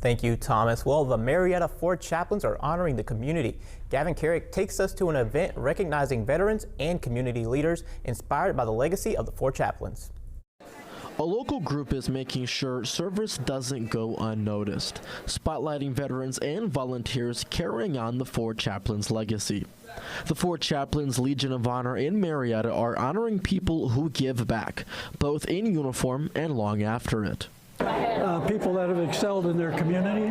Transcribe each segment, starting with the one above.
Thank you, Thomas. Well, the Marietta 4 chaplains are honoring the community. Gavin Carrick takes us to an event recognizing veterans and community leaders inspired by the legacy of the 4 chaplains. A local group is making sure service doesn't go unnoticed, spotlighting veterans and volunteers carrying on the 4 chaplains' legacy. The 4 Chaplains Legion of Honor in Marietta are honoring people who give back, both in uniform and long after it. People that have excelled in their community,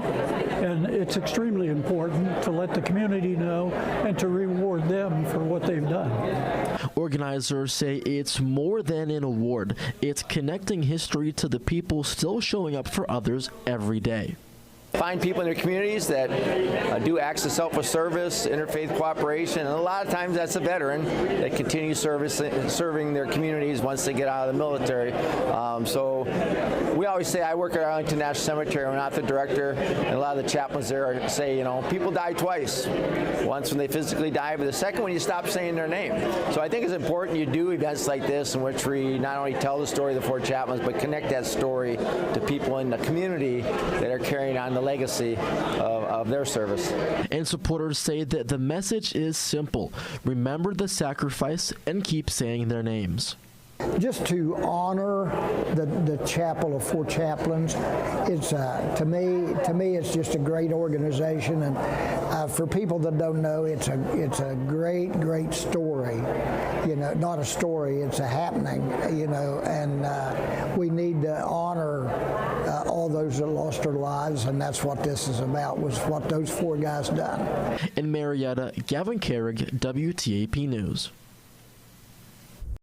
and it's extremely important to let the community know and to reward them for what they've done. Organizers say it's more than an award. It's connecting history to the people still showing up for others every day. Find people in their communities that do acts of selfless service, interfaith cooperation, and a lot of times that's a veteran that continues serving their communities once they get out of the military. So we always say, I work at Arlington National Cemetery, I'm not the director, and a lot of the chaplains there say, you know, people die twice. Once when they physically die, but the second when you stop saying their name. So I think it's important you do events like this in which we not only tell the story of the 4 chaplains, but connect that story to people in the community that are carrying on the legacy of their service. And supporters say that the message is simple. Remember the sacrifice and keep saying their names. Just to honor the chapel of 4 chaplains, it's to me it's just a great organization, and for people that don't know, it's a great story. You know, not a story, it's a happening. You know, and we need to honor all those that lost their lives, and that's what this is about. Was what those 4 guys done. In Marietta, Gavin Carrick, WTAP News.